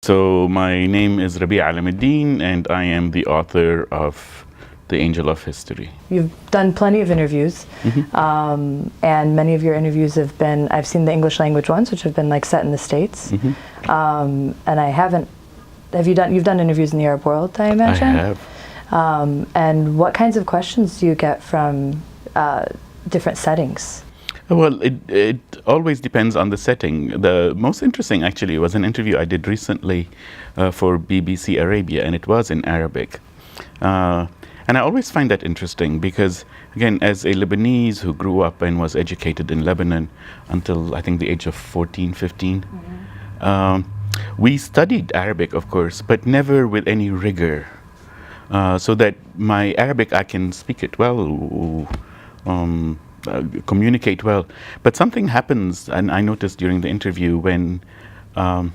So my name is Rabih Alameddine, and I am the author of The Angel of History. You've done plenty of interviews, and many of your interviews have been, I've seen the English language ones, which have been like set in the States, and I haven't, you've done interviews in the Arab world, I imagine? I have. And what kinds of questions do you get from different settings? Well, it always depends on the setting. The most interesting, actually, was an interview I did recently for BBC Arabia, and it was in Arabic. And I always find that interesting because, again, as a Lebanese who grew up and was educated in Lebanon until, I think, the age of 14, 15, we studied Arabic, of course, but never with any rigor. So that my Arabic, I can speak it well, communicate well. But something happens, and I noticed during the interview when I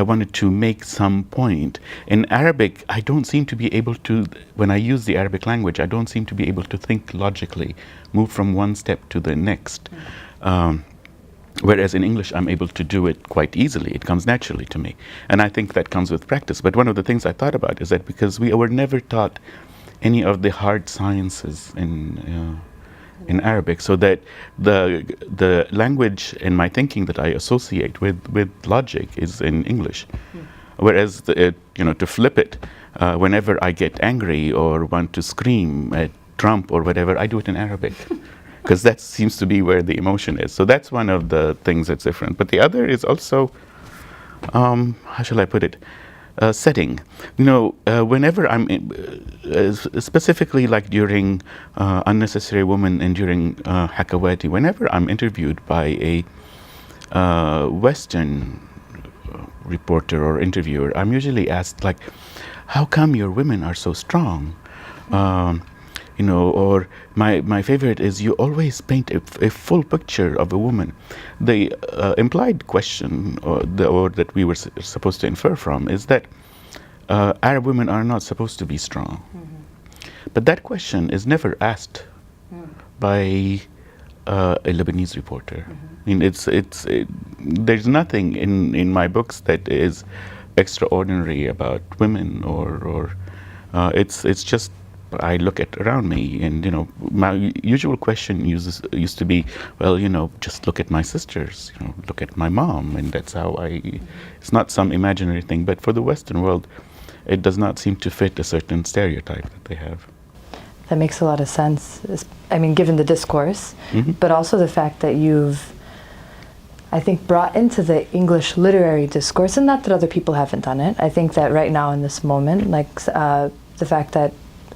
wanted to make some point. In Arabic, I don't seem to be able to, when I use the Arabic language, I don't seem to be able to think logically, move from one step to the next. Whereas in English, I'm able to do it quite easily. It comes naturally to me. And I think that comes with practice. But one of the things I thought about is that because we were never taught any of the hard sciences in Arabic, so that the language in my thinking that I associate with logic is in English. Whereas, to flip it, whenever I get angry or want to scream at Trump or whatever, I do it in Arabic. Because that seems to be where the emotion is. So that's one of the things that's different. But the other is also, how shall I put it, setting. Whenever I'm, specifically like during Unnecessary Woman and during Hakawati, whenever I'm interviewed by a Western reporter or interviewer, I'm usually asked, like, how come your women are so strong? Or my favorite is you always paint a full picture of a woman. The implied question or that we were supposed to infer from is that Arab women are not supposed to be strong. But that question is never asked by a Lebanese reporter. I mean, there's nothing in my books that is extraordinary about women or it's just I look at around me, and my usual question used to be, well, just look at my sisters, look at my mom, and that's how it's not some imaginary thing. But for the Western world, it does not seem to fit a certain stereotype that they have. That makes a lot of sense. I mean, given the discourse, but also the fact that you've, I think, brought into the English literary discourse, and not that other people haven't done it. I think that right now in this moment, like the fact that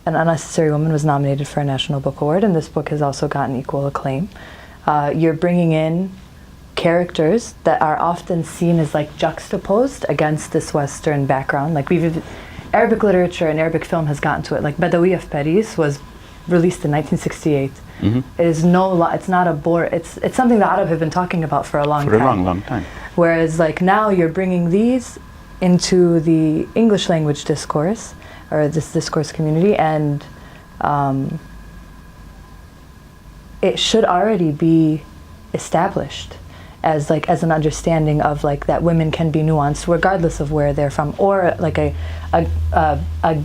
An Unnecessary Woman was nominated for a National Book Award, and this book has also gotten equal acclaim. You're bringing in characters that are often seen as like juxtaposed against this Western background. Like Arabic literature and Arabic film has gotten to it. Like Badawi of Paris was released in 1968. It is it's not a bore. It's something the Arab have been talking about for a long time. For a long time. Whereas like now you're bringing these into the English language discourse, or this discourse community, and it should already be established as an understanding of like that women can be nuanced regardless of where they're from, or like a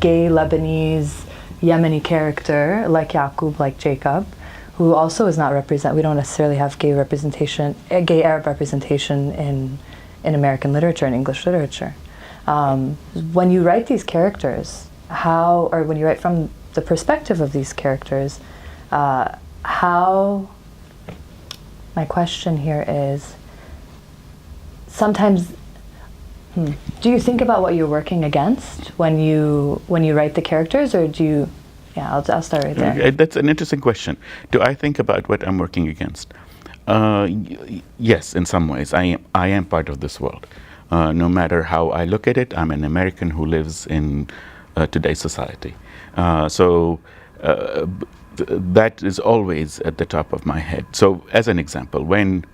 gay Lebanese Yemeni character like Yaqub, like Jacob, who also is not represent. We don't necessarily have gay Arab representation in American literature and English literature. When you write these characters, when you write from the perspective of these characters, my question here is, sometimes, do you think about what you're working against when you write the characters, or do you, I'll start right there. That's an interesting question. Do I think about what I'm working against? Yes, in some ways. I am part of this world. No matter how I look at it, I'm an American who lives in today's society. So that is always at the top of my head. So as an example, when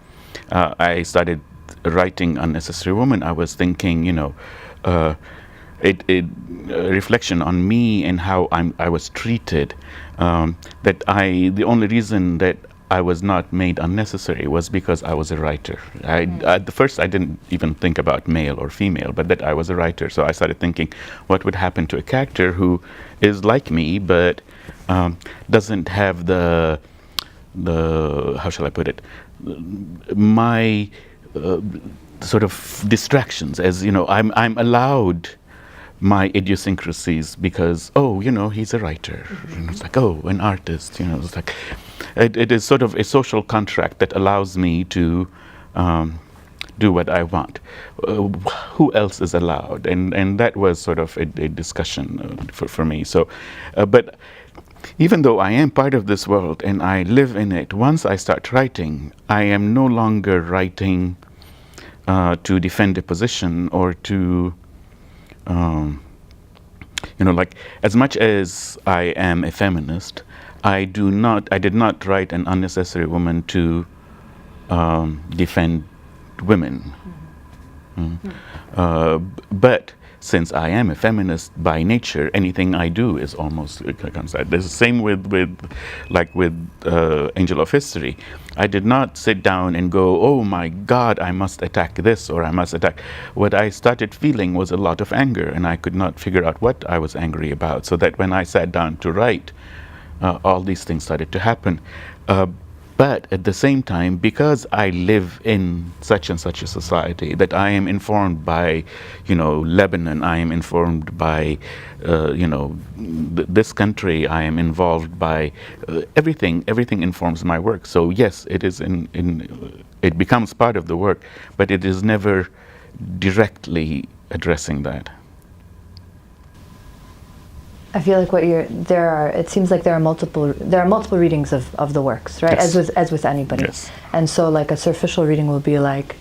I started writing Unnecessary Woman, I was thinking, a reflection on me and how I was treated, the only reason that I was not made unnecessary was because I was a writer. At the first, I didn't even think about male or female, but that I was a writer. So I started thinking, what would happen to a character who is like me, but doesn't have the how shall I put it, my sort of distractions, as you know, I'm allowed my idiosyncrasies because, oh, you know, he's a writer. And it's like, oh, an artist, you know. It's like it is sort of a social contract that allows me to do what I want. Who else is allowed? And that was sort of a discussion for me. So, but even though I am part of this world and I live in it, once I start writing, I am no longer writing to defend a position or to, you know, like, as much as I am a feminist, I did not write An Unnecessary Woman to defend women. But since I am a feminist by nature, anything I do is almost comes out. There's the same with Angel of History. I did not sit down and go, oh my God, I must attack this or I must attack. What I started feeling was a lot of anger, and I could not figure out what I was angry about. So that when I sat down to write, all these things started to happen. But at the same time, because I live in such and such a society, that I am informed by, you know, Lebanon, I am informed by, you know, this country, I am involved by everything. Everything informs my work. So yes, it is it becomes part of the work, but it is never directly addressing that. I feel like it seems like there are multiple readings of the works, right? Yes. As with anybody. Yes. And so like a superficial reading will be like,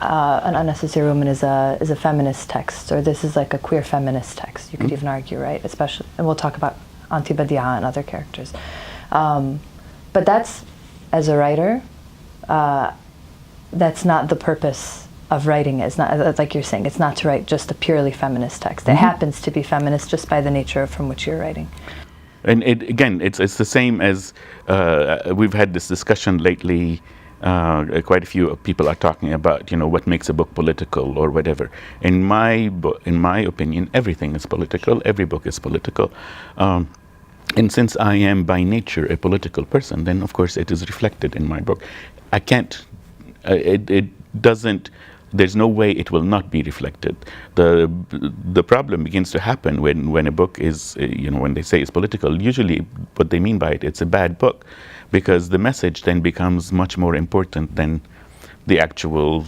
An Unnecessary Woman is a feminist text, or this is like a queer feminist text. You could even argue, right? Especially, and we'll talk about Auntie Badi'a and other characters. But that's, as a writer, that's not the purpose of writing. It's not, like you're saying, it's not to write just a purely feminist text. It happens to be feminist just by the nature from which you're writing. And it's the same as we've had this discussion lately. Quite a few people are talking about, you know, what makes a book political or whatever. In my opinion, everything is political. Every book is political. And since I am by nature a political person, then of course it is reflected in my book. I can't. It doesn't. There's no way it will not be reflected. The problem begins to happen when a book is, you know, when they say it's political. Usually, what they mean by it's a bad book, because the message then becomes much more important than the actual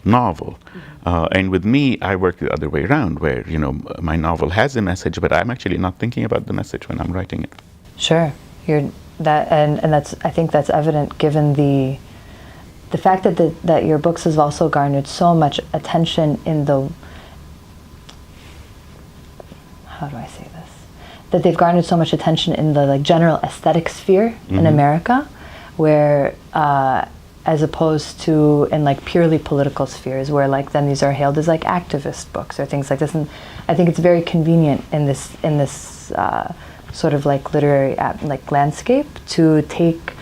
novel. And with me, I work the other way around, where, you know, my novel has a message, but I'm actually not thinking about the message when I'm writing it. Sure, and that's, I think that's evident given the fact that your books have also garnered so much attention in the, how do I say this? That they've garnered so much attention in the like general aesthetic sphere in America, where as opposed to in like purely political spheres, where like then these are hailed as like activist books or things like this. And I think it's very convenient in this sort of like literary landscape to take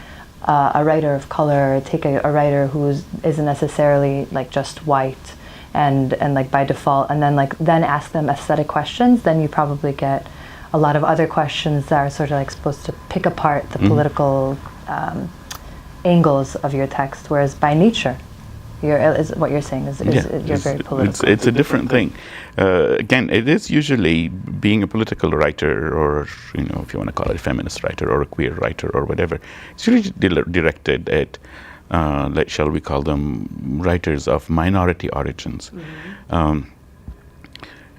a writer of color, take a writer who isn't necessarily like just white, and like by default, and then ask them aesthetic questions. Then you probably get a lot of other questions that are sort of like supposed to pick apart the political angles of your text. Whereas by nature, what you're saying is you're very political. It's a different thing. Again, it is usually being a political writer, or, you know, if you want to call it a feminist writer or a queer writer or whatever. It's usually directed at, shall we call them, writers of minority origins.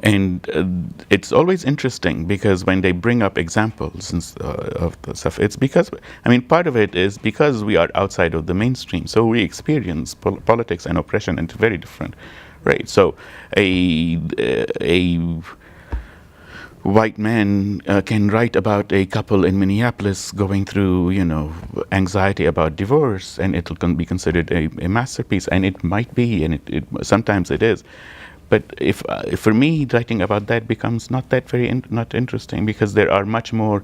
And it's always interesting because when they bring up examples of the stuff, it's because, I mean, part of it is because we are outside of the mainstream, so we experience politics and oppression, and it's very different, right? So a white man can write about a couple in Minneapolis going through, you know, anxiety about divorce, and it can be considered a masterpiece, and it might be, and it sometimes it is. But if for me, writing about that becomes not that not interesting, because there are much more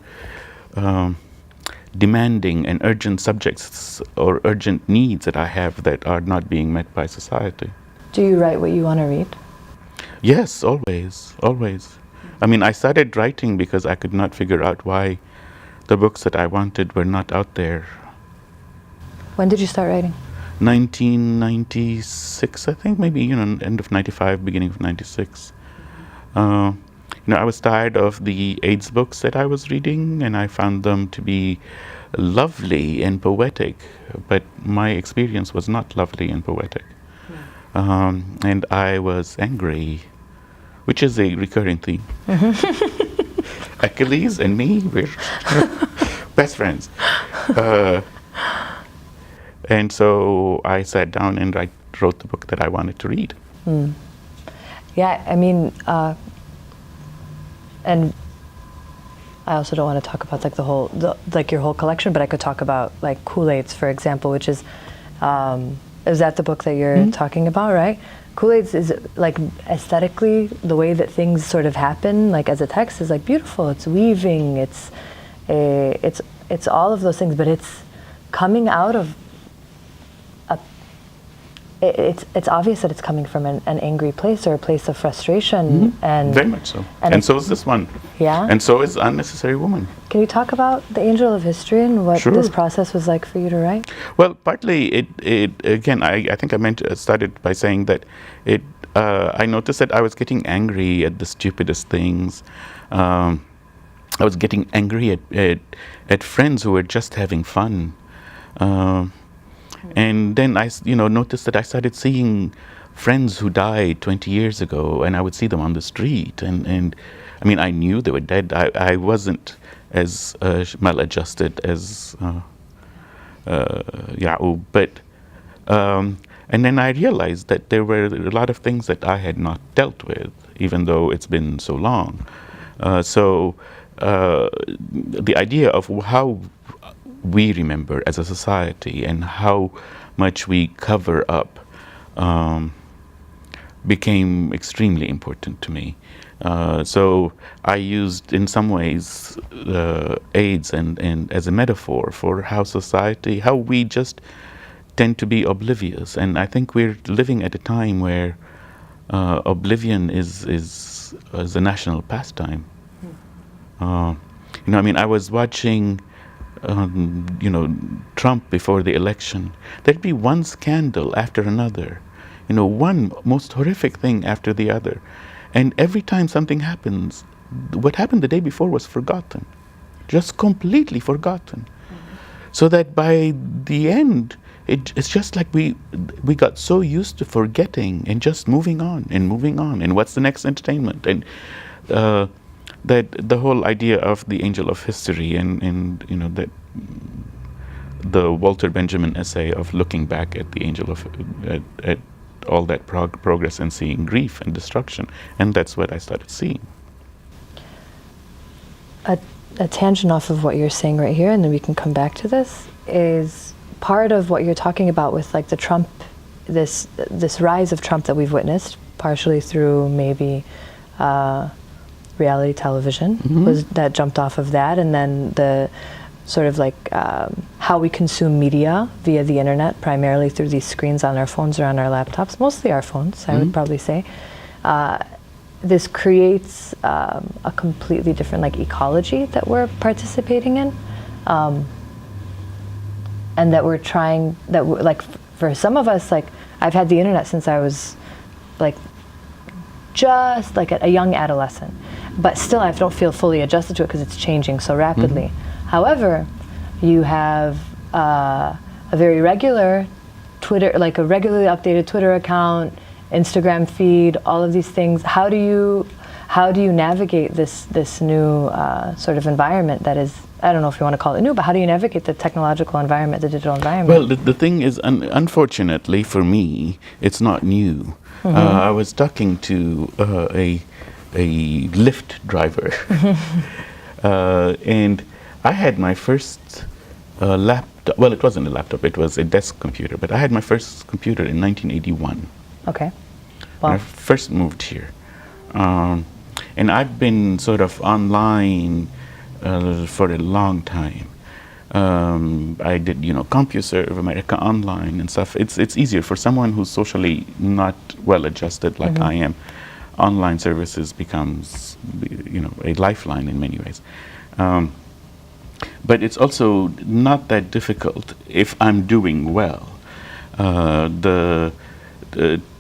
demanding and urgent subjects or urgent needs that I have that are not being met by society. Do you write what you want to read? Yes, always, always. I mean, I started writing because I could not figure out why the books that I wanted were not out there. When did you start writing? 1996, I think, maybe, end of 95, beginning of 96. I was tired of the AIDS books that I was reading, and I found them to be lovely and poetic, but my experience was not lovely and poetic. And I was angry, which is a recurring theme. Achilles and me, we're best friends. And so I sat down and wrote the book that I wanted to read. Yeah, I mean, and I also don't want to talk about like your whole collection, but I could talk about like Kool-Aids, for example, which is that the book that you're talking about, right? Kool-Aids is like aesthetically, the way that things sort of happen, like as a text, is like beautiful. It's weaving. It's all of those things, but it's coming out of it's obvious that it's coming from an angry place or a place of frustration, and very much so. And so is this one. Yeah. And so is Unnecessary Woman. Can you talk about The Angel of History and what Sure. this process was like for you to write? Well, partly it again, I think I started by saying that I noticed that I was getting angry at the stupidest things. I was getting angry at friends who were just having fun. And then I noticed that I started seeing friends who died 20 years ago, and I would see them on the street. And I mean, I knew they were dead. I wasn't as maladjusted as Ya'ub, but and then I realized that there were a lot of things that I had not dealt with, even though it's been so long. So the idea of how we remember as a society and how much we cover up became extremely important to me. So I used, in some ways, AIDS and as a metaphor for how we just tend to be oblivious. And I think we're living at a time where oblivion is a national pastime. I mean, I was watching Trump before the election. There'd be one scandal after another, one most horrific thing after the other. And every time something happens, what happened the day before was forgotten, just completely forgotten. So that by the end, it's just like we got so used to forgetting and just moving on. And what's the next entertainment? And that the whole idea of the Angel of History and that the Walter Benjamin essay of looking back at the Angel of at all that progress and seeing grief and destruction, and that's what I started seeing. A tangent off of what you're saying right here, and then we can come back to this, is part of what you're talking about with like the Trump, this rise of Trump that we've witnessed, partially through maybe reality television, was that jumped off of that, and then the sort of like how we consume media via the internet, primarily through these screens on our phones or on our laptops, mostly our phones, I would probably say. This creates a completely different like ecology that we're participating in, and that we're trying, like for some of us, like I've had the internet since I was like just like a young adolescent, but still I don't feel fully adjusted to it because it's changing so rapidly. However, you have a very regular Twitter, like a regularly updated Twitter account, Instagram feed, all of these things. How do you navigate this new sort of environment that is, I don't know if you want to call it new, but how do you navigate the technological environment, the digital environment? Well, the thing is, unfortunately for me, it's not new. I was talking to a Lyft driver, and I had my first laptop. Well, it wasn't a laptop; it was a desk computer. But I had my first computer in 1981. Okay. When I first moved here, and I've been sort of online for a long time. I did, CompuServe, America Online and stuff. It's easier for someone who's socially not well adjusted like I am. Online services becomes, a lifeline in many ways. But it's also not that difficult if I'm doing well. The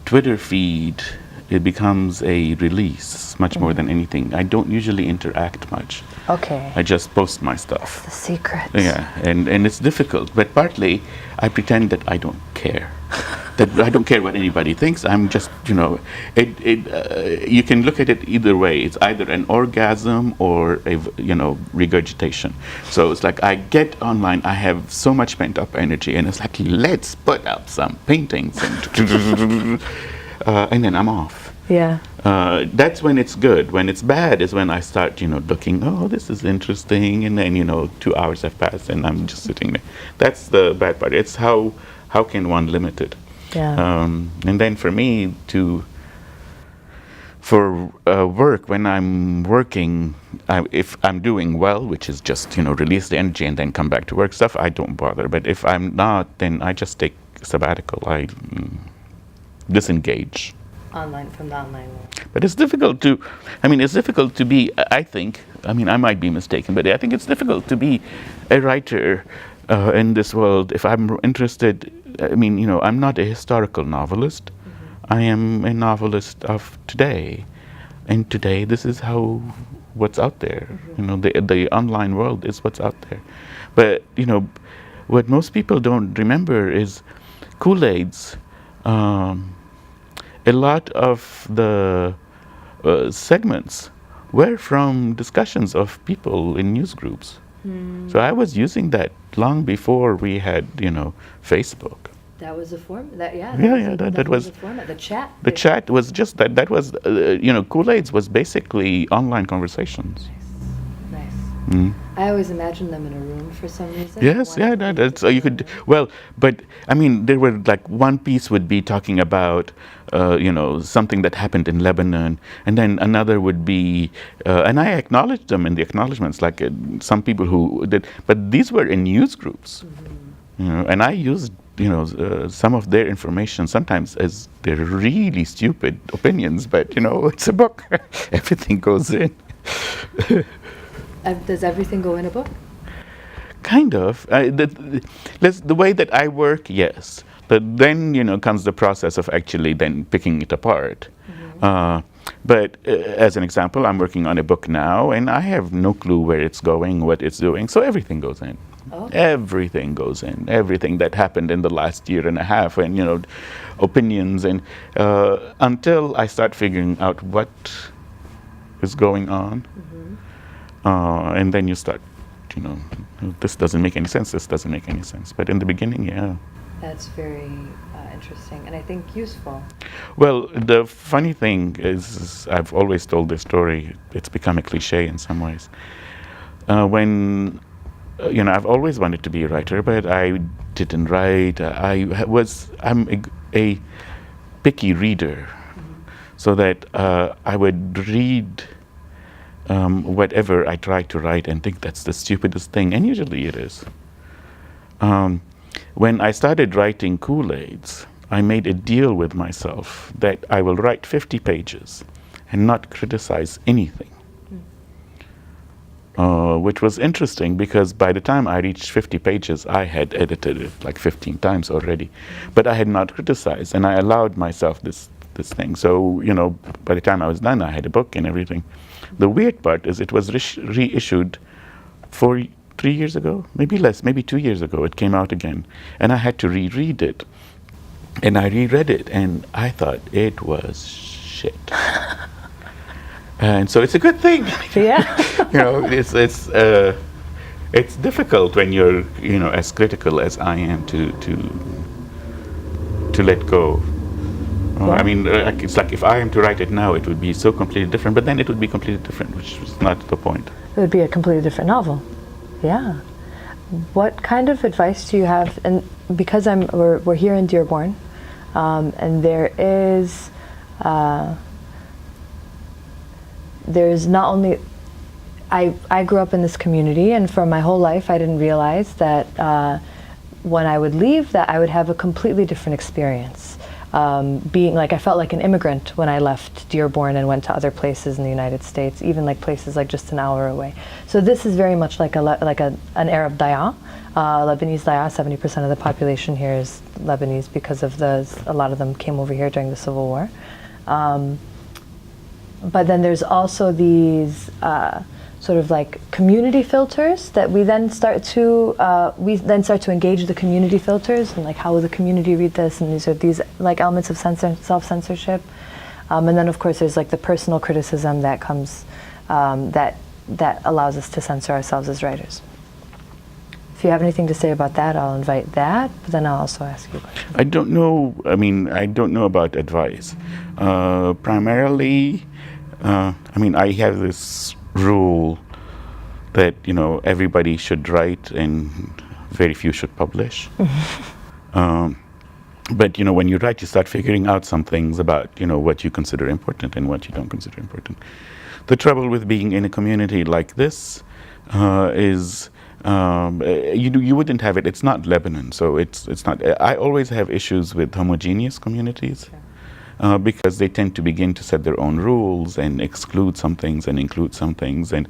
Twitter feed, it becomes a release much more than anything. I don't usually interact much. Okay. I just post my stuff. The secret. Yeah, and it's difficult, but partly I pretend that I don't care. That I don't care what anybody thinks. I'm just, you can look at it either way. It's either an orgasm or a, regurgitation. So it's like I get online, I have so much pent up energy, and it's like, let's put up some paintings, and then I'm off. Yeah. That's when it's good. When it's bad is when I start, looking, oh, this is interesting, and then, 2 hours have passed and I'm just sitting there. That's the bad part. It's how can one limit it? Yeah. And then for me for work, when I'm working, if I'm doing well, which is just, release the energy and then come back to work stuff, I don't bother. But if I'm not, then I just take sabbatical. I disengage. Online, from the online world. But it's difficult to be, I think, I might be mistaken, but I think it's difficult to be a writer in this world. If I'm interested, I'm not a historical novelist. I am a novelist of today. And today, this is what's out there. The online world is what's out there. But, what most people don't remember is Kool-Aids. A lot of the segments were from discussions of people in news groups. So I was using that long before we had, Facebook. That was a format. That was the format. The chat. The chat was just that. That was, Kool-Aids was basically online conversations. Nice. I always imagined them in a room for some reason. Yes, that's you could. Well, but there were like one piece would be talking about, something that happened in Lebanon, and then another would be, and I acknowledged them in the acknowledgments, like some people who did, but these were in news groups, and I used, some of their information sometimes as their really stupid opinions, but it's a book, everything goes in. Does everything go in a book? Kind of. The way that I work, yes. But then, comes the process of actually then picking it apart. But as an example, I'm working on a book now, and I have no clue where it's going, what it's doing. So everything goes in. Okay. Everything goes in. Everything that happened in the last year and a half, and opinions, and until I start figuring out what is going on. And then you start, this doesn't make any sense, this doesn't make any sense. But in the beginning, yeah. That's very interesting, and I think useful. Well, the funny thing is, I've always told this story, it's become a cliche in some ways. When, I've always wanted to be a writer, but I didn't write. I'm a picky reader, so that I would read whatever I try to write and think that's the stupidest thing, and usually it is. When I started writing Kool-Aids, I made a deal with myself that I will write 50 pages and not criticize anything. Which was interesting because by the time I reached 50 pages, I had edited it like 15 times already. But I had not criticized, and I allowed myself this thing. So, by the time I was done, I had a book and everything. The weird part is it was reissued 3 years ago, maybe less, maybe 2 years ago. It came out again, and I had to reread it. And I reread it, and I thought it was shit. And so it's a good thing. Yeah. It's difficult when you're as critical as I am to let go. It's like if I am to write it now, it would be so completely different. But then it would be completely different, which is not the point. It would be a completely different novel. Yeah. What kind of advice do you have? And because we're here in Dearborn, and there's not only, I grew up in this community, and for my whole life I didn't realize that when I would leave that I would have a completely different experience. Being like, I felt like an immigrant when I left Dearborn and went to other places in the United States, even like places like just an hour away. So this is very much like an Arab daya, Lebanese daya. 70% of the population here is Lebanese because of a lot of them came over here during the Civil War. But then there's also these sort of like community filters that we then start to engage the community filters, and like, how will the community read this, and these like elements of self-censorship, and then of course there's like the personal criticism that comes that allows us to censor ourselves as writers. If you have anything to say about that, I'll invite that, but then I'll also ask you a question. I don't know. I mean, I don't know about advice. Primarily, I have this rule that, everybody should write and very few should publish. But when you write, you start figuring out some things about what you consider important and what you don't consider important. The trouble with being in a community like this is you wouldn't have it. It's not Lebanon, so it's not. I always have issues with homogeneous communities. Because they tend to begin to set their own rules and exclude some things and include some things, and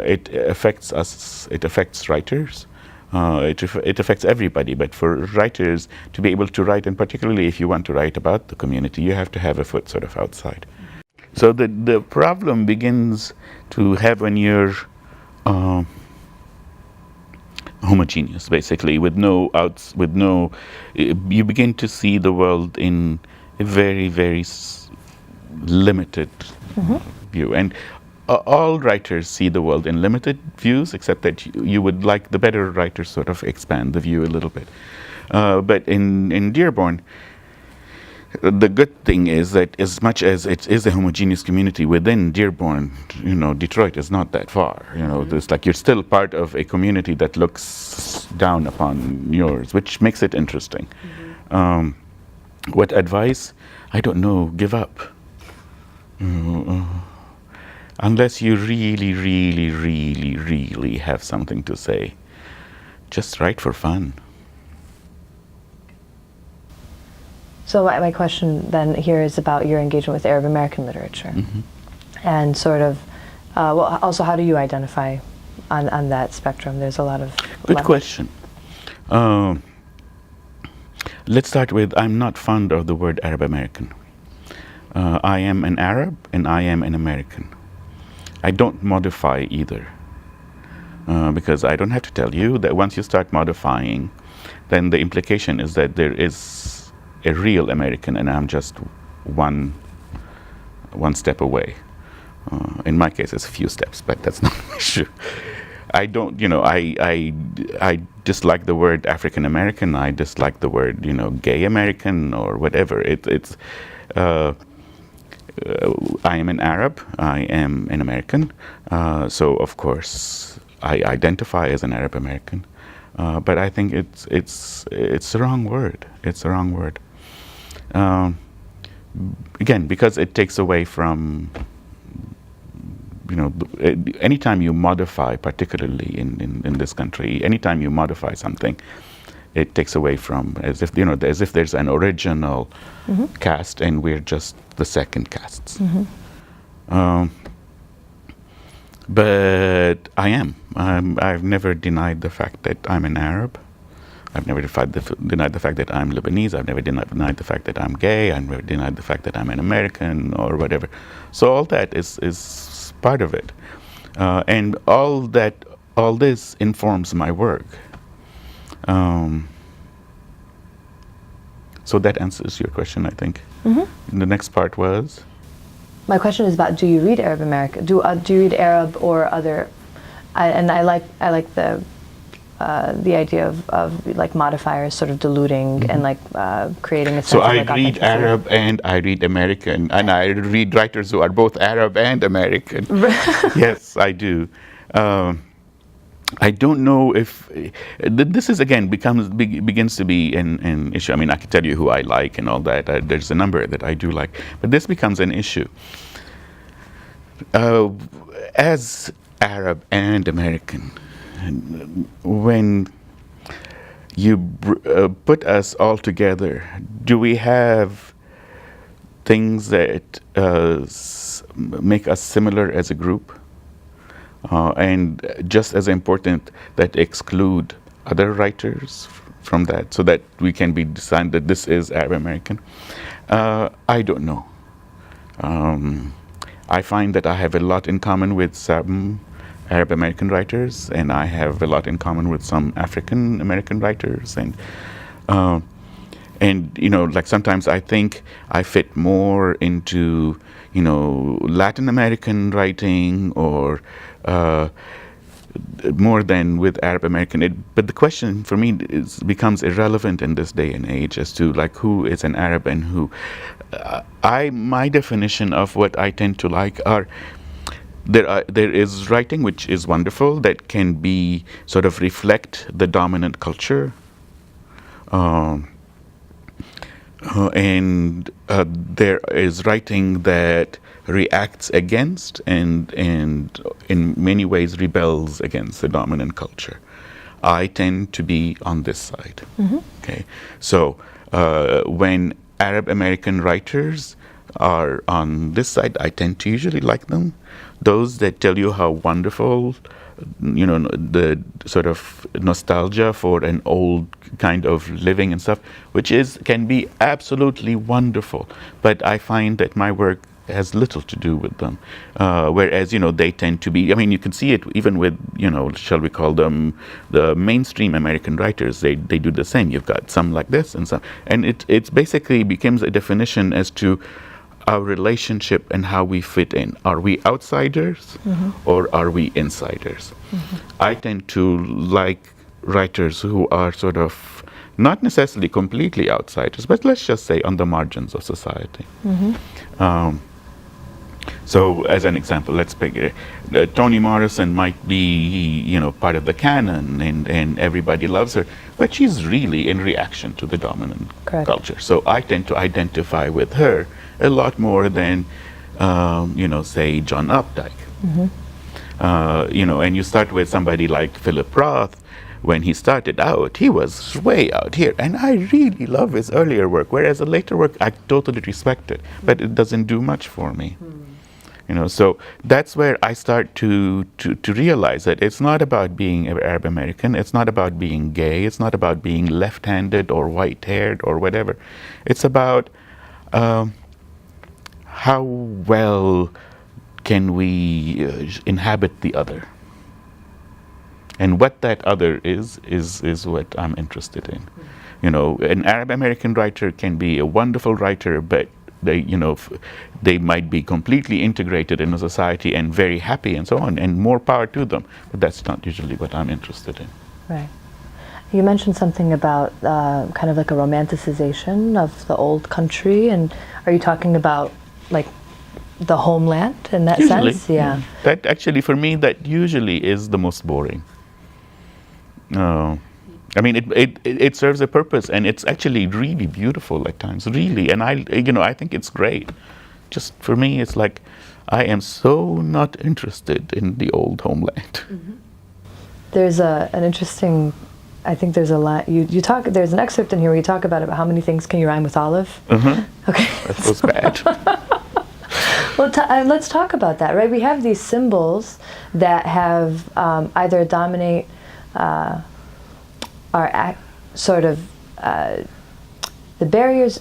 it affects us. It affects writers. It affects everybody. But for writers to be able to write, and particularly if you want to write about the community, you have to have a foot sort of outside. So the problem begins to have when you're homogeneous, basically, with no outs, you begin to see the world in a very, very limited view. And all writers see the world in limited views, except that you would like the better writers sort of expand the view a little bit. But in Dearborn, the good thing is that as much as it is a homogeneous community within Dearborn, Detroit is not that far. There's like, you're still part of a community that looks down upon yours, which makes it interesting. What advice? I don't know. Give up. Unless you really, really, really, really have something to say, just write for fun. So my question then here is about your engagement with Arab American literature, and sort of, also how do you identify on that spectrum? There's a lot of... Good question. Let's start with, I'm not fond of the word Arab American. I am an Arab and I am an American. I don't modify either, because I don't have to tell you that once you start modifying, then the implication is that there is a real American and I'm just one step away. In my case, it's a few steps, but that's not an issue. I don't, I dislike the word African American. I dislike the word, gay American or whatever. I am an Arab. I am an American. So of course I identify as an Arab American. But I think it's the wrong word. It's the wrong word. Again, because it takes away from. Anytime you modify, particularly in this country, anytime you modify something, it takes away from, as if there's an original cast and we're just the second casts. But I am. I've never denied the fact that I'm an Arab. I've never denied the fact that I'm Lebanese. I've never denied the fact that I'm gay. I've never denied the fact that I'm an American or whatever. So all that is part of it, and all this informs my work. So that answers your question, I think. And the next part was? My question is about, do you read Arab American? Do you read Arab or other? I like the idea of like modifiers sort of diluting and like creating a sense so of like I read Arab and I read American, and I read writers who are both Arab and American. Yes, I do. I don't know if this is again begins to be an issue. I mean, I can tell you who I like and all that. There's a number that I do like, but this becomes an issue. As Arab and American. And when you put us all together, do we have things that make us similar as a group? And just as important, that exclude other writers from that, so that we can be decided that this is Arab American? I don't know. I find that I have a lot in common with some Arab American writers, and I have a lot in common with some African American writers, and like sometimes I think I fit more into Latin American writing or more than with Arab American. But the question for me becomes irrelevant in this day and age as to like who is an Arab and who. My definition of what I tend to like are there is writing which is wonderful that can be sort of reflect the dominant culture. And there is writing that reacts against and in many ways rebels against the dominant culture. I tend to be on this side. Mm-hmm. Okay, so when Arab American writers are on this side, I tend to usually like them. Those that tell you how wonderful, the sort of nostalgia for an old kind of living and stuff, which can be absolutely wonderful. But I find that my work has little to do with them. Whereas, they tend to be, you can see it even with, shall we call them the mainstream American writers, they do the same. You've got some like this and some, and it basically becomes a definition as to our relationship and how we fit in. Are we outsiders mm-hmm. or are we insiders? Mm-hmm. I tend to like writers who are sort of not necessarily completely outsiders, but let's just say on the margins of society. Mm-hmm. So as an example, let's pick Toni Morrison might be, part of the canon and everybody loves her, but she's really in reaction to the dominant Correct. Culture. So I tend to identify with her a lot more than, say John Updike. Mm-hmm. And you start with somebody like Philip Roth. When he started out, he was way out here, and I really love his earlier work, whereas the later work I totally respect it, but it doesn't do much for me. So that's where I start to realize that it's not about being Arab American, it's not about being gay, it's not about being left-handed or white-haired or whatever. It's about how well can we inhabit the other. And what that other is what I'm interested in. An Arab American writer can be a wonderful writer, but they might be completely integrated in a society and very happy and so on, and more power to them. But that's not usually what I'm interested in. Right. You mentioned something about kind of like a romanticization of the old country, and are you talking about like the homeland in that usually, sense? Yeah. That actually, for me, that usually is the most boring. It serves a purpose, and it's actually really beautiful at times, really. And I think it's great. Just for me, it's like I am so not interested in the old homeland. Mm-hmm. There's an interesting. I think there's a lot. You talk. There's an excerpt in here where you talk about how many things can you rhyme with olive. Mm-hmm. Okay. That was bad. Well, let's talk about that, right? We have these symbols that have either dominate our the barriers.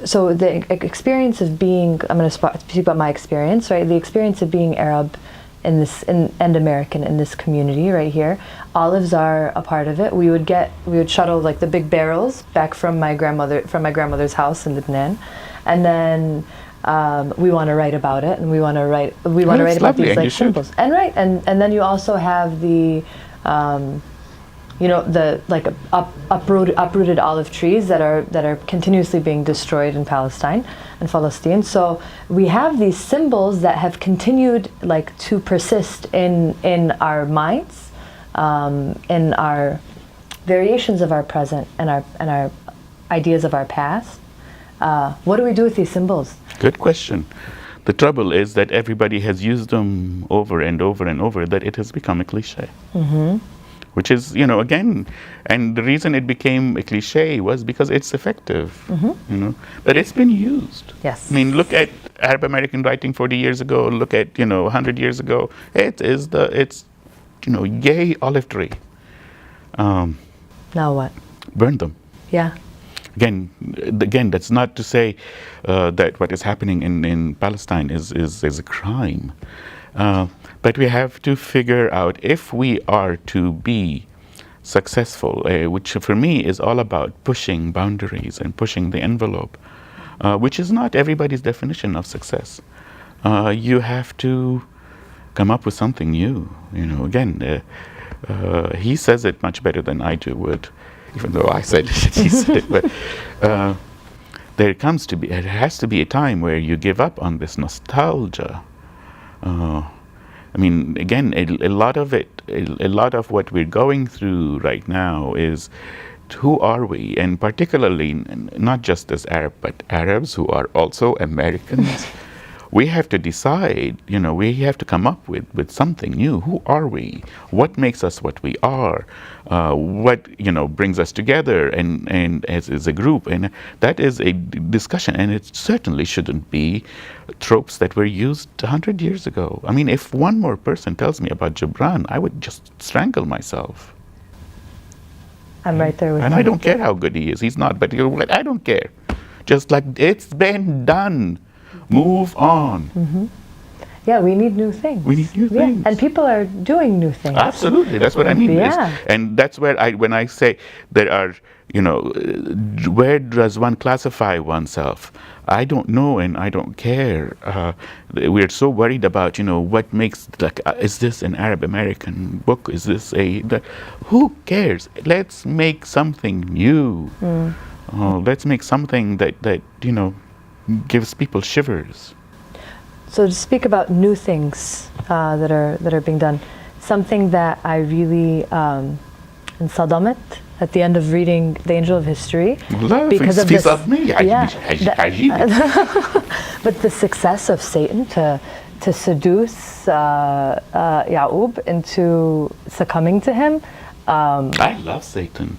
So the experience of being, I'm going to speak about my experience, right? The experience of being Arab and American in this community right here. Olives are a part of it. We would shuttle like the big barrels back from my grandmother's house in Lebanon, and then we want to write about it, and we want to write about these like symbols. And and then you also have the the like uprooted olive trees that are continuously being destroyed in Palestine and Palestine. So we have these symbols that have continued like to persist in our minds, in our variations of our present and our ideas of our past. What do we do with these symbols? Good question. The trouble is that everybody has used them over and over and over, that it has become a cliche. Which is, again, and the reason it became a cliche was because it's effective, but it's been used. Yes. I mean, look at Arab American writing 40 years ago, look at, 100 years ago. It's yay olive tree. Now what? Burn them. Yeah. Again, that's not to say that what is happening in Palestine is a crime. But we have to figure out if we are to be successful, which for me is all about pushing boundaries and pushing the envelope, which is not everybody's definition of success. You have to come up with something new. Again, he says it much better than I do would, even though I said it, he said it. But there has to be a time where you give up on this nostalgia. I mean, again, a lot of what we're going through right now is, who are we? And particularly, not just as Arab, but Arabs who are also Americans. We have to decide, we have to come up with something new. Who are we? What makes us what we are? What, brings us together and as a group? And that is a discussion, and it certainly shouldn't be tropes that were used 100 years ago. I mean, if one more person tells me about Gibran, I would just strangle myself. I'm right there with you. And I don't care how good he is. He's not, but I don't care. Just like, it's been done. Move on. Yeah, we need new things. We need new things. And people are doing new things. Absolutely, that's what I mean. Yeah. And that's where when I say there are, where does one classify oneself? I don't know, and I don't care. We're so worried about, what makes, is this an Arab American book? Is this who cares? Let's make something new. Let's make something that gives people shivers. So to speak about new things that are being done, something that I really انصدمت at the end of reading The Angel of History, because of this, but the success of Satan to seduce Ya'ub into succumbing to him. I love Satan.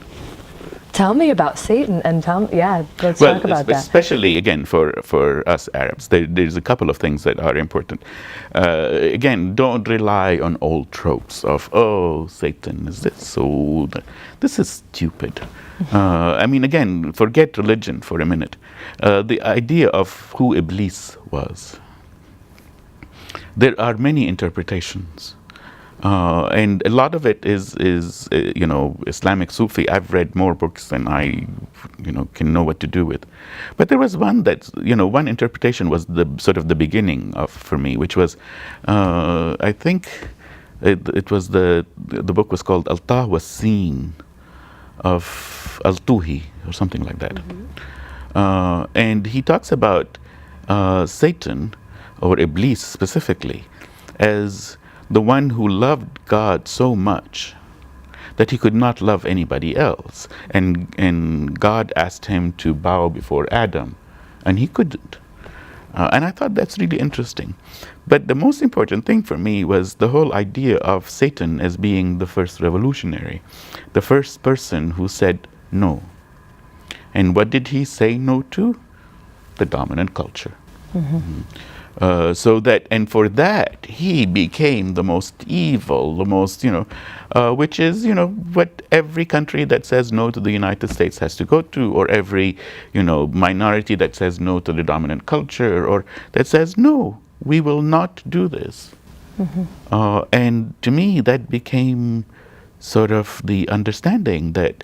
Tell me about Satan, and let's talk about that. Especially, again, for us Arabs, there's a couple of things that are important. Again, don't rely on old tropes of, Satan is this, so this is stupid. I mean, again, forget religion for a minute. The idea of who Iblis was. There are many interpretations. And a lot of it is Islamic Sufi. I've read more books than I can know what to do with. But there was one that's one interpretation was the sort of the beginning of, for me, which was I think it was the book was called Al-Ta was Seen of Al-Tuhi or something like that. And he talks about Satan or Iblis specifically as the one who loved God so much that he could not love anybody else. And God asked him to bow before Adam, and he couldn't. And I thought that's really interesting. But the most important thing for me was the whole idea of Satan as being the first revolutionary, the first person who said no. And what did he say no to? The dominant culture. So that, and for that, he became the most evil, the most, which is, what every country that says no to the United States has to go to, or every, minority that says no to the dominant culture, or that says, no, we will not do this. And to me, that became sort of the understanding that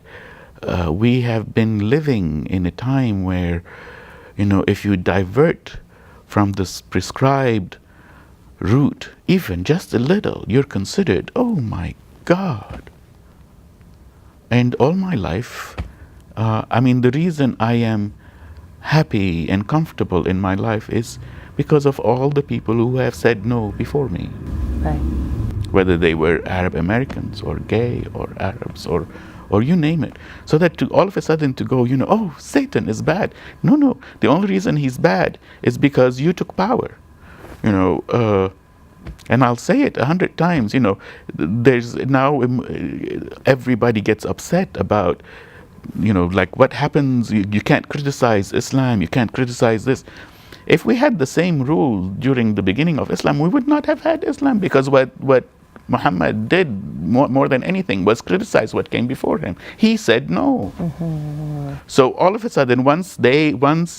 we have been living in a time where, if you divert from this prescribed route, even just a little, you're considered, oh my God. And all my life, the reason I am happy and comfortable in my life is because of all the people who have said no before me. Right. Whether they were Arab Americans or gay or Arabs or you name it. So that to all of a sudden to go, oh, Satan is bad. No. The only reason he's bad is because you took power. you know, and I'll say it 100 times, you know, there's now everybody gets upset about, you know, like what happens, you can't criticize Islam, you can't criticize this. If we had the same rule during the beginning of Islam, we would not have had Islam, because what Muhammad did more than anything was criticize what came before him. He said no. So all of a sudden, once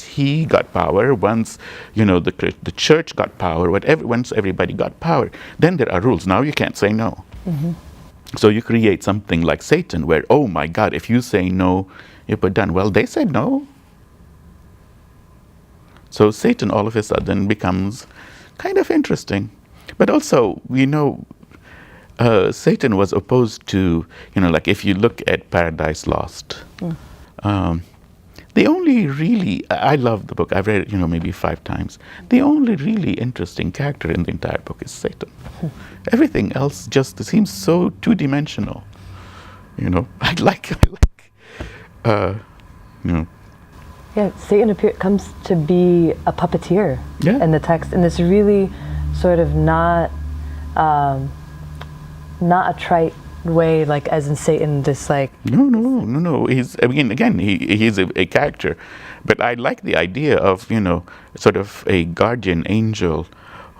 he got power, once, you know, the church got power, once everybody got power, then there are rules. Now you can't say no. So you create something like Satan, where, oh my God, if you say no, you're put down. Well, they said no. So Satan all of a sudden becomes kind of interesting. But also, you know, Satan was opposed to, you know, like if you look at Paradise Lost, the only really, I love the book, I've read it, you know, maybe 5 times. The only really interesting character in the entire book is Satan. Everything else just seems so two-dimensional. You know, I like, you know. Yeah, Satan comes to be a puppeteer in the text, and this really sort of not a trite way, like as in Satan, this like... No. He's, again, he's a character. But I like the idea of, you know, sort of a guardian angel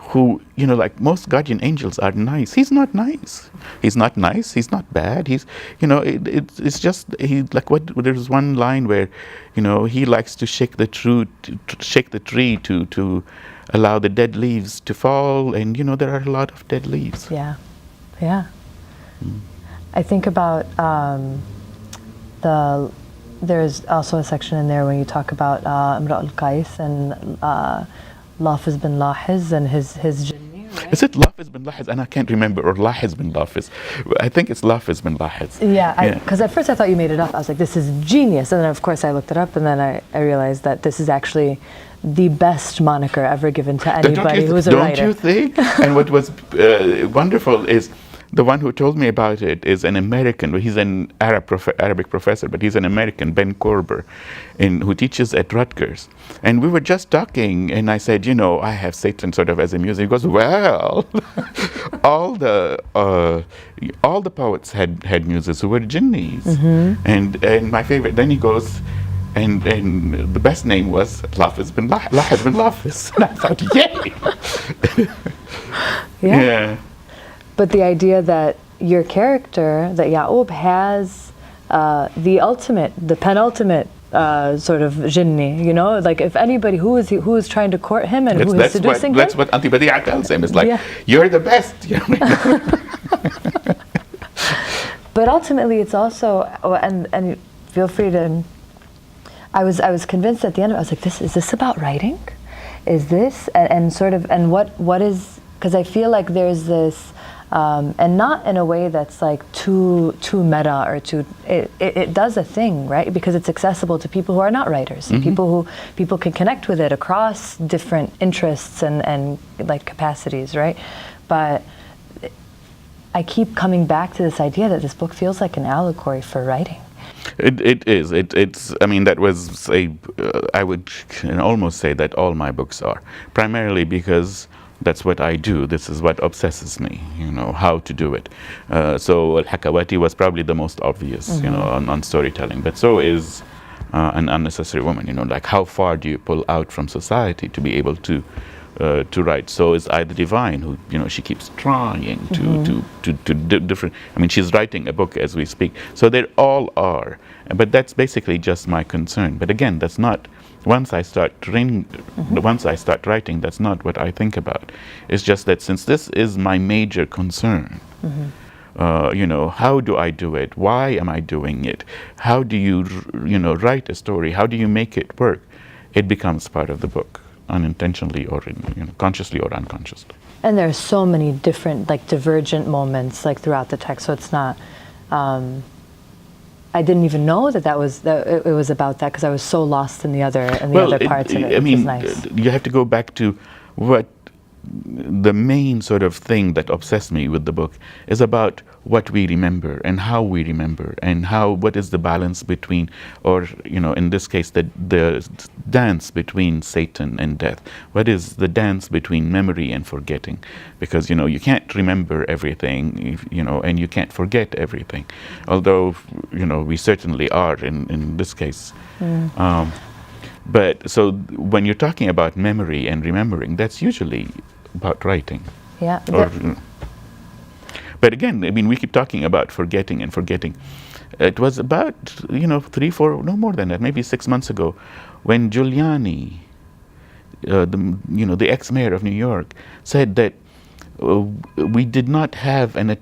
who, you know, like most guardian angels are nice. He's not nice. He's not nice. He's not bad. He's, you know, it's just, like there's one line where, you know, he likes to shake the tree to allow the dead leaves to fall. And, you know, there are a lot of dead leaves. Yeah. I think about there's also a section in there when you talk about Imra al-Qais and Lafiz bin Lahiz and his jinni, right? Is it Lafiz bin Lahiz? And I can't remember, or Lahiz bin Lafiz. I think it's Lafiz bin Lahiz. Yeah, because at first I thought you made it up. I was like, this is genius. And then of course I looked it up, and then I realized that this is actually the best moniker ever given to anybody who's a writer. Don't you think? And what was wonderful is, the one who told me about it is an American. He's an Arabic professor, but he's an American, Ben Korber, who teaches at Rutgers. And we were just talking, and I said, you know, I have Satan sort of as a muse. He goes, well, all the poets had muses who were jinnis. And my favorite, then he goes, and the best name was Lafiz bin Lafiz. And I thought, yay! Yeah. But the idea that your character, that Ya'ub has the penultimate sort of jinni, you know, like if anybody who is trying to court him and who is seducing him. That's what Auntie Badi'a tells him. It's like, you're the best. You know? But ultimately, it's also, and feel free to. I was convinced at the end of it. I was like, is this about writing? Is this and sort of what is, because I feel like there's this. And not in a way that's like too meta or too. It does a thing, right? Because it's accessible to people who are not writers, people can connect with it across different interests and like capacities, right? But I keep coming back to this idea that this book feels like an allegory for writing. It is. It's. I mean, that was I would almost say that all my books are, primarily because that's what I do. This is what obsesses me, you know, how to do it. So Al-Hakawati was probably the most obvious, you know, on storytelling. But so is An Unnecessary Woman, you know, like how far do you pull out from society to be able to write? So is Ida Divine, who, you know, she keeps trying to do different. I mean, she's writing a book as we speak. So they all are. But that's basically just my concern. But again, that's not. Once I start writing, that's not what I think about. It's just that since this is my major concern, you know, how do I do it? Why am I doing it? How do you, you know, write a story? How do you make it work? It becomes part of the book, unintentionally or consciously or unconsciously. And there are so many different, like, divergent moments, like throughout the text. So it's not. I didn't even know that it was about that, because I was so lost in the other parts of it. I mean, nice. You have to go back to what the main sort of thing that obsessed me with the book is about what we remember and how we remember and what is the balance between, or in this case, the dance between Satan and death. What is the dance between memory and forgetting? Because you can't remember everything, and you can't forget everything, although we certainly are in this case. But so when you're talking about memory and remembering, that's usually about writing. Yeah. But again, I mean, we keep talking about forgetting and forgetting. It was about 3, 4, no more than that, maybe 6 months ago, when Giuliani, the ex-mayor of New York, said that we did not have a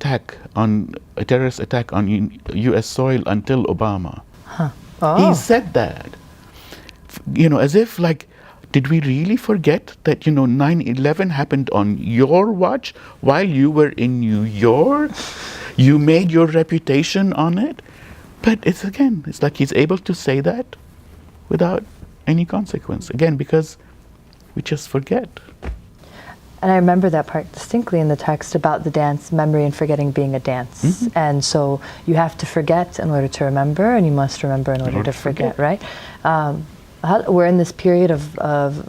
terrorist attack on U.S. soil until Obama. Huh. Oh. He said that. As if did we really forget that 9/11 happened on your watch while you were in New York? You made your reputation on it? But it's like he's able to say that without any consequence. Again, because we just forget. And I remember that part distinctly in the text about the dance, memory and forgetting being a dance. Mm-hmm. And so you have to forget in order to remember, and you must remember in order to forget, right? We're in this period of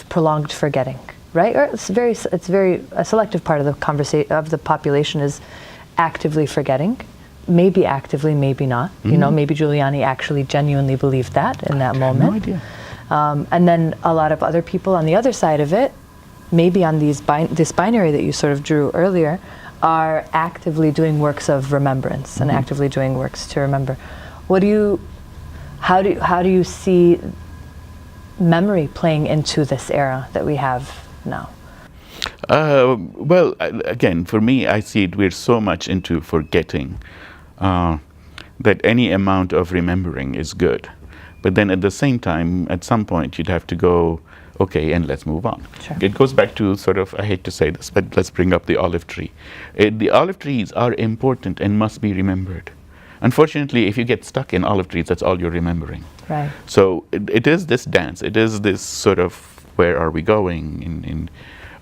prolonged forgetting, right? Or it's very a selective part of the conversation of the population is actively forgetting, maybe actively, maybe not. Mm-hmm. Maybe Giuliani actually genuinely believed that in that moment. No idea. And then a lot of other people on the other side of it, maybe on this binary that you sort of drew earlier, are actively doing works of remembrance mm-hmm. and actively doing works to remember. How do you see memory playing into this era that we have now? Well, again, for me, I see it, we're so much into forgetting that any amount of remembering is good. But then at the same time, at some point, you'd have to go, okay, and let's move on. Sure. It goes back to sort of, I hate to say this, but let's bring up the olive tree. The olive trees are important and must be remembered. Unfortunately, if you get stuck in olive trees, that's all you're remembering. Right. So it is this dance. It is this sort of, where are we going?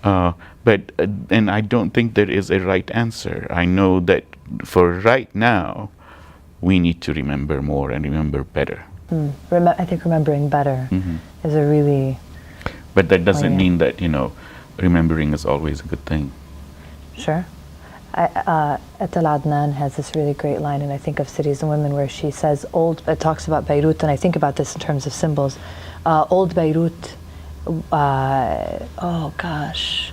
And I don't think there is a right answer. I know that for right now, we need to remember more and remember better. I think remembering better mm-hmm. is a really... But that doesn't mean that, remembering is always a good thing. Sure. Etel Adnan has this really great line, and I think of Cities and Women, where she says, it talks about Beirut, and I think about this in terms of symbols. Old Beirut, oh gosh,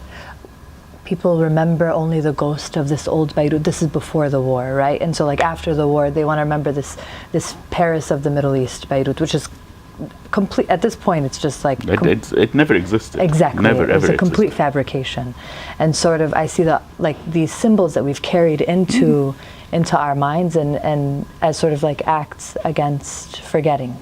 people remember only the ghost of this old Beirut. This is before the war, right? And so after the war, they want to remember this Paris of the Middle East, Beirut, which is complete. At this point, it's just it never existed. Exactly. Never, it's ever a complete existed. Fabrication. And sort of I see these symbols that we've carried into our minds and as sort of acts against forgetting,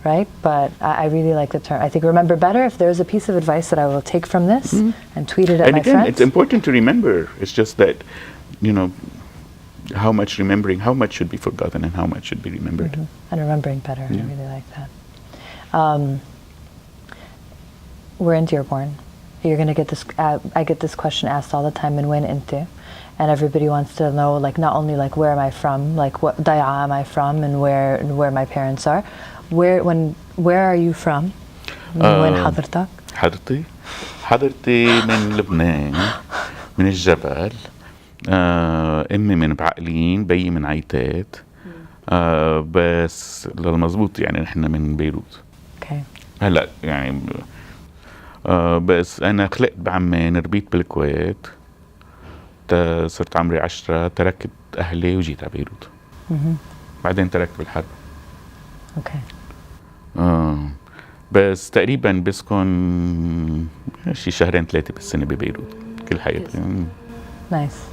right? But I really like the term. I think remember better. If there's a piece of advice that I will take from this and tweet it at my friends. It's important to remember. It's just that, how much should be forgotten and how much should be remembered. Mm-hmm. And remembering better. I really like that. We're in Dearborn. You're going to get this. I get this question asked all the time. And when into, and everybody wants to know, not only where am I from, what daya am I from, and where my parents are. Where are you from? وين حضرتك؟ حضرتي من لبنان، من الجبل. أمي من بعقلين، بيي من عيتات. بس للمظبوط نحن من بيروت. هلا بس أنا خلقت بعمان، ربيت بالكويت. صرت عمري 10، تركت أهلي وجيت على بيروت. بعدين تركت بالحرب. بس تقريبا بسكن شي 2-3 بالسنة ببيروت كل حياتي. Nice.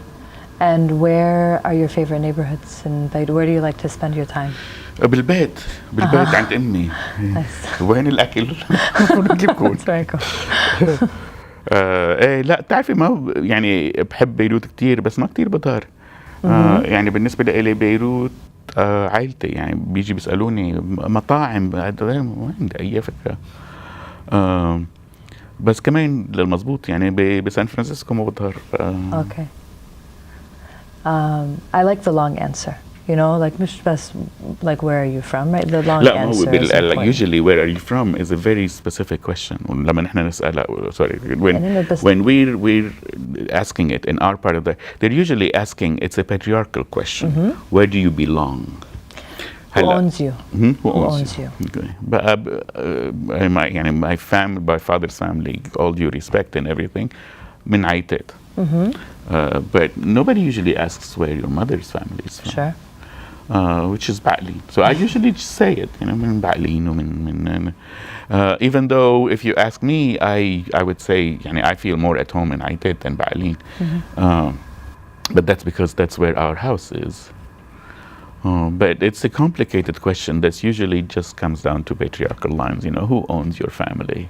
And where are your favorite neighborhoods in Beirut? Where do you like to spend your time? بالبيت عند أمي. Nice. وين الأكل؟ نجيبكم. لا تعرفي ما بحب بيروت كتير بس ما كتير بظهر. بالنسبة لي بيروت عائلتي بيجي بيسألوني مطاعم ما عندي أي فكرة. بس كمان للمظبوط يعني بسان فرانسيسكو ما بظهر. Okay. I like the long answer. You know, like مش بس like where are you from, right? The long لا ما هو answer is important. usually where are you from is a very specific question. ولما نحن نسأل sorry when we're asking it in our part of they're usually asking, it's a patriarchal question. Where do you belong? Who owns you? Who owns you? Okay. But my family, my father's family, all due respect and everything, من عيتت. But nobody usually asks where your mother's family is from. Sure. Which is Ba'lin. So I usually just say it, من Ba'lin. Even though if you ask me, I would say, I feel more at home in Aitet than Ba'lin. But that's because that's where our house is. But it's a complicated question that usually just comes down to patriarchal lines. Who owns your family?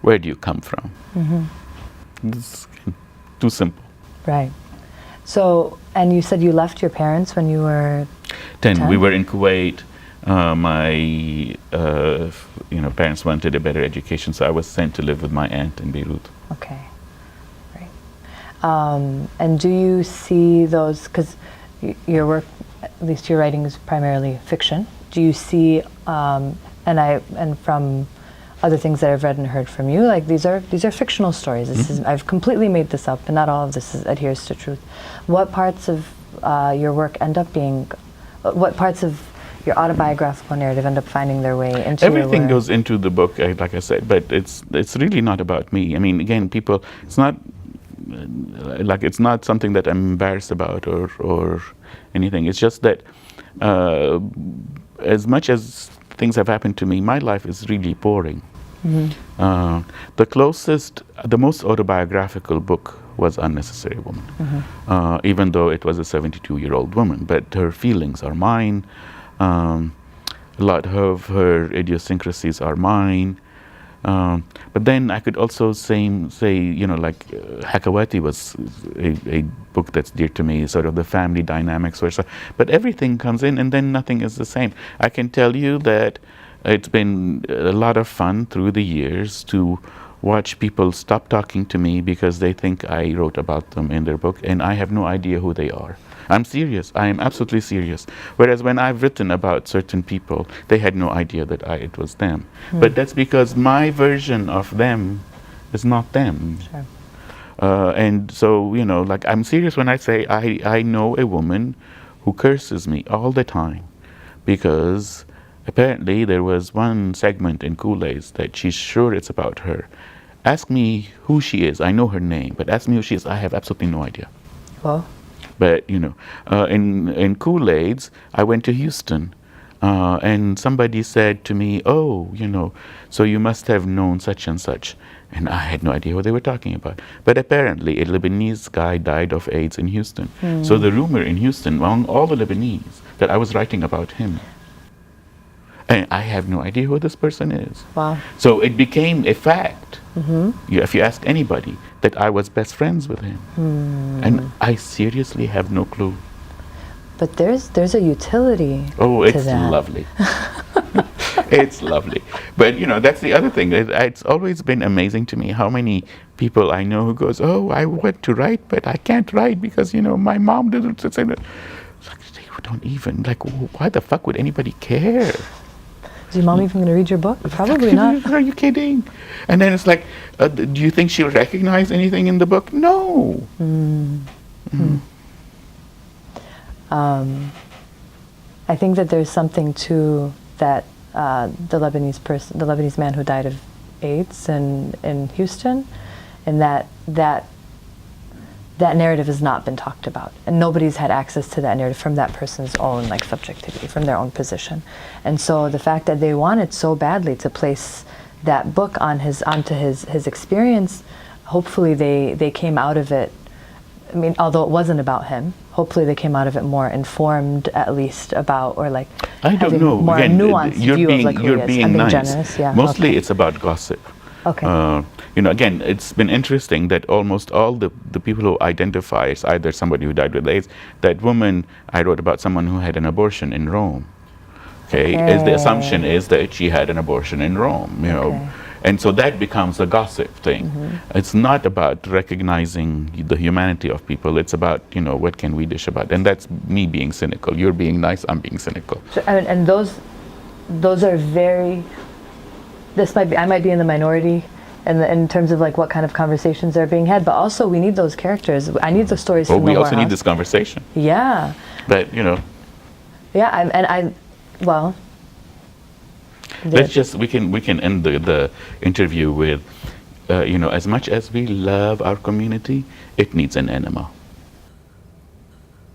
Where do you come from? It's too simple. Right. So, and you said you left your parents when you were 10? We were in Kuwait. My parents wanted a better education, so I was sent to live with my aunt in Beirut. Okay. Right. And do you see those, because your work, at least your writing, is primarily fiction. Do you see, and from other things that I've read and heard from you, like these are fictional stories. I've completely made this up, and not all of this adheres to truth. What parts of your work end up being, what parts of your autobiographical narrative end up finding their way into everything your work? goes into the book, like I said, but it's really not about me. I mean, again, people, it's not something that I'm embarrassed about or anything. It's just that as much as things have happened to me, my life is really boring. The most autobiographical book was Unnecessary Woman, even though it was a 72-year-old woman, but her feelings are mine. A lot of her idiosyncrasies are mine. But then I could also say Hakawati was a book that's dear to me, sort of the family dynamics. But everything comes in, and then nothing is the same. I can tell you that it's been a lot of fun through the years to watch people stop talking to me because they think I wrote about them in their book, and I have no idea who they are. I'm serious. I am absolutely serious. Whereas when I've written about certain people, they had no idea that it was them. But that's because my version of them is not them. Sure. And so, I'm serious when I say I know a woman who curses me all the time because apparently there was one segment in Kool-Aid's that she's sure it's about her. Ask me who she is. I know her name, but ask me who she is. I have absolutely no idea. Well. But, in Kool-Aid's, I went to Houston, and somebody said to me, so you must have known such and such. And I had no idea what they were talking about. But apparently a Lebanese guy died of AIDS in Houston. So the rumor in Houston, among all the Lebanese, that I was writing about him. And I have no idea who this person is. Wow. So it became a fact, if you ask anybody, that I was best friends with him. And I seriously have no clue. But there's a utility to it's that. Lovely. It's lovely. But, that's the other thing. It's always been amazing to me how many people I know who goes, I want to write, but I can't write because, my mom didn't say that. You don't even, why the fuck would anybody care? Is your mom even going to read your book? Probably not. Are you kidding? And then it's like, do you think she'll recognize anything in the book? No. I think that there's something to that the Lebanese man who died of AIDS in Houston, and that narrative has not been talked about, and nobody's had access to that narrative from that person's own subjectivity, from their own position. And so the fact that they wanted so badly to place that book onto his experience, hopefully they came out of it. I mean, although it wasn't about him, hopefully they came out of it more informed, at least about, or I don't know. More Again, nuanced view of who you're he is. being I'm being nice. generous. Yeah. Mostly okay. it's about gossip. Okay. Again, it's been interesting that almost all the people who identify as either somebody who died with AIDS, that woman I wrote about someone who had an abortion in Rome. Okay, the assumption is that she had an abortion in Rome. And so that becomes a gossip thing. It's not about recognizing the humanity of people. It's about, what can we dish about? And that's me being cynical. You're being nice, I'm being cynical. So, and those are very, I might be in the minority in terms of like what kind of conversations are being had, but also we need those characters. I need those stories Well, from we the also need Morehouse. this conversation. Yeah. But, Yeah, well. let's just, we can end the interview with, as much as we love our community, it needs an enema.